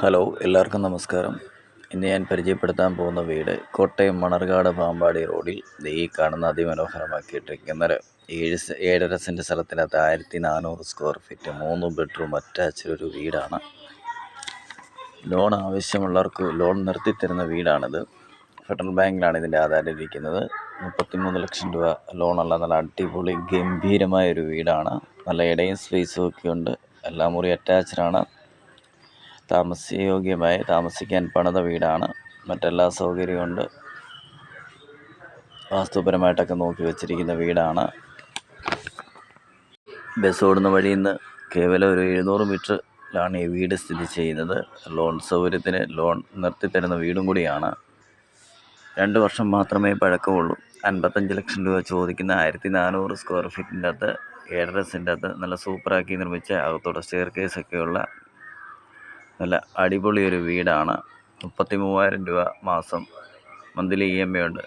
Hello, എല്ലാവർക്കും നമസ്കാരം. ഇന്ന് ഞാൻ പരിചയപ്പെടുത്താൻ പോകുന്ന വീട് കോട്ടയം മണർകാട് പാമ്പാടി റോഡിൽ ഈ കാണുന്ന അതിമനോഹരമാക്കിയിട്ടിരിക്കുന്ന 7.5 സെൻറ്റ് സ്ഥലത്തിനകത്ത് 1400 സ്ക്വയർ ഫീറ്റ് 3 ബെഡ്റൂം അറ്റാച്ച്ഡ് ഒരു വീടാണ്. ലോൺ ആവശ്യമുള്ളവർക്ക് ലോൺ നിർത്തിത്തരുന്ന വീടാണിത്. ഫെഡറൽ ബാങ്കിലാണ് ഇതിൻ്റെ ആധാരം ഇരിക്കുന്നത്. 33 ലക്ഷം രൂപ ലോണുള്ള നല്ല അടിപൊളി ഗംഭീരമായ ഒരു വീടാണ്. നല്ല ഇടയും സ്പേസും ഒക്കെ ഉണ്ട്. എല്ലാ മുറി അറ്റാച്ച്ഡാണ്. താമസയോഗ്യമായി താമസിക്കാൻ പണിത വീടാണ്. മറ്റെല്ലാ സൗകര്യമുണ്ട്. വാസ്തുപരമായിട്ടൊക്കെ നോക്കി വെച്ചിരിക്കുന്ന വീടാണ്. ബസ് ഓടുന്ന വഴിയിൽ നിന്ന് കേവലം ഒരു 700 മീറ്ററിലാണ് ഈ വീട് സ്ഥിതി ചെയ്യുന്നത്. ലോൺ സൗകര്യത്തിന് ലോൺ നിർത്തിത്തരുന്ന വീടും കൂടിയാണ്. 2 വർഷം മാത്രമേ പഴക്കമുള്ളൂ. 55 ലക്ഷം രൂപ ചോദിക്കുന്ന 1400 സ്ക്വയർ ഫീറ്റിൻ്റെ അകത്ത് 7.5 സെൻറ്റ് അകത്ത് നല്ല സൂപ്പറാക്കി നിർമ്മിച്ച അകത്തോടെ സ്റ്റെയർ കേസൊക്കെയുള്ള നല്ല അടിപൊളി ഒരു വീടാണ്. 33,000 രൂപ മാസം മന്ത്ലി EMI ഉണ്ട്.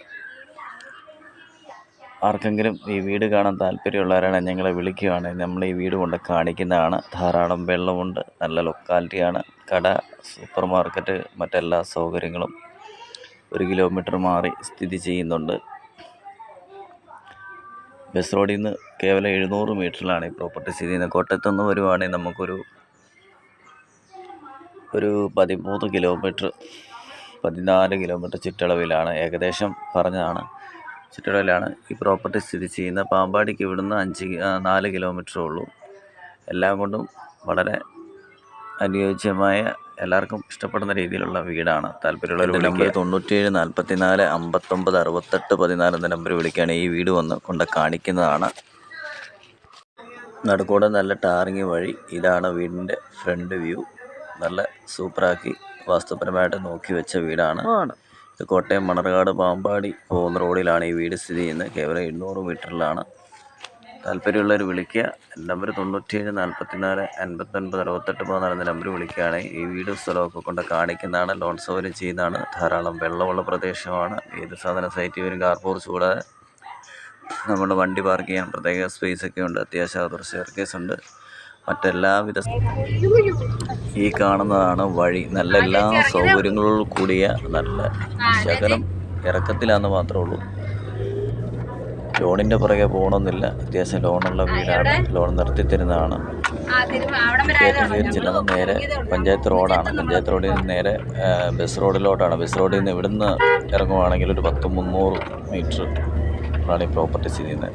ആർക്കെങ്കിലും ഈ വീട് കാണാൻ താല്പര്യമുള്ളവരാണ് ഞങ്ങളെ വിളിക്കുകയാണെങ്കിൽ നമ്മൾ ഈ വീട് കൊണ്ട് കാണിക്കുന്നതാണ്. ധാരാളം വെള്ളമുണ്ട്. നല്ല ലൊക്കാലിറ്റിയാണ്. കട, സൂപ്പർ മാർക്കറ്റ്, മറ്റെല്ലാ സൗകര്യങ്ങളും 1 കിലോമീറ്റർ മാറി സ്ഥിതി ചെയ്യുന്നുണ്ട്. ബസ് റോഡിൽ നിന്ന് കേവലം 700 മീറ്ററിലാണ് ഈ പ്രോപ്പർട്ടി സ്ഥിതി ചെയ്യുന്നത്. കോട്ടയത്തുനിന്ന് വരുവാണെങ്കിൽ നമുക്കൊരു 13 കിലോമീറ്റർ 14 കിലോമീറ്റർ ചുറ്റളവിലാണ്, ഏകദേശം പറഞ്ഞതാണ്, ചുറ്റളവിലാണ് ഈ പ്രോപ്പർട്ടി സ്ഥിതി ചെയ്യുന്നത്. പാമ്പാടിക്ക് ഇവിടുന്ന് 4 കിലോമീറ്ററേ ഉള്ളൂ. എല്ലാം കൊണ്ടും വളരെ അനുയോജ്യമായ, എല്ലാവർക്കും ഇഷ്ടപ്പെടുന്ന രീതിയിലുള്ള വീടാണ്. താല്പര്യമുള്ളവർ നമ്പർ 97 44 59 68 14 എന്ന നമ്പർ വിളിക്കുകയാണെങ്കിൽ ഈ വീട് വന്ന് കൊണ്ട് കാണിക്കുന്നതാണ്. നടുക്കൂടെ നല്ല ടാറിങ് വഴി. ഇതാണ് വീടിൻ്റെ ഫ്രണ്ട് വ്യൂ. നല്ല സൂപ്പറാക്കി വാസ്തുപരമായിട്ട് നോക്കി വെച്ച വീടാണ്. ഇത് കോട്ടയം മണർകാട് പാമ്പാടി പോകുന്ന റോഡിലാണ് ഈ വീട് സ്ഥിതി ചെയ്യുന്നത്. കേവലം 800 മീറ്ററിലാണ്. താല്പര്യമുള്ളവർ വിളിക്കുക. നമ്പർ 97 44 59 68 14 എന്ന നമ്പർ വിളിക്കുകയാണെങ്കിൽ ഈ വീട് സ്ഥലമൊക്കെ കൊണ്ട് കാണിക്കുന്നതാണ്. ലോൺ സൗകര്യം ചെയ്യുന്നതാണ്. ധാരാളം വെള്ളമുള്ള പ്രദേശമാണ്. ഏത് സാധന സൈറ്റ് വരും. കാർ പോർച്ച് കൂടാതെ നമ്മുടെ വണ്ടി പാർക്ക് ചെയ്യാൻ പ്രത്യേക സ്പേസൊക്കെ ഉണ്ട്. അത്യാവശ്യം സ്റ്റെയർ കേസ് ഉണ്ട്. മറ്റെല്ലാവിധ ഈ കാണുന്നതാണ് വഴി. നല്ല എല്ലാ സൗകര്യങ്ങളോട് കൂടിയ നല്ല ശകലം ഇറക്കത്തിലാണെന്ന് മാത്രമേ ഉള്ളൂ. ലോണിൻ്റെ പുറകെ പോകണമെന്നില്ല. അത്യാവശ്യം ലോണുള്ള വീടാണ്. ലോൺ നിർത്തിത്തരുന്നതാണ്. കയറ്റം കയറി ചെല്ലുന്നത് നേരെ പഞ്ചായത്ത് റോഡാണ്. പഞ്ചായത്ത് റോഡിൽ നിന്ന് നേരെ ബസ് റോഡിലോട്ടാണ്. ബസ് റോഡിൽ നിന്ന് ഇവിടുന്ന് ഇറങ്ങുവാണെങ്കിൽ ഒരു 300 മീറ്റർ ആണ് ഈ പ്രോപ്പർട്ടി സ്ഥിതി ചെയ്യുന്നത്.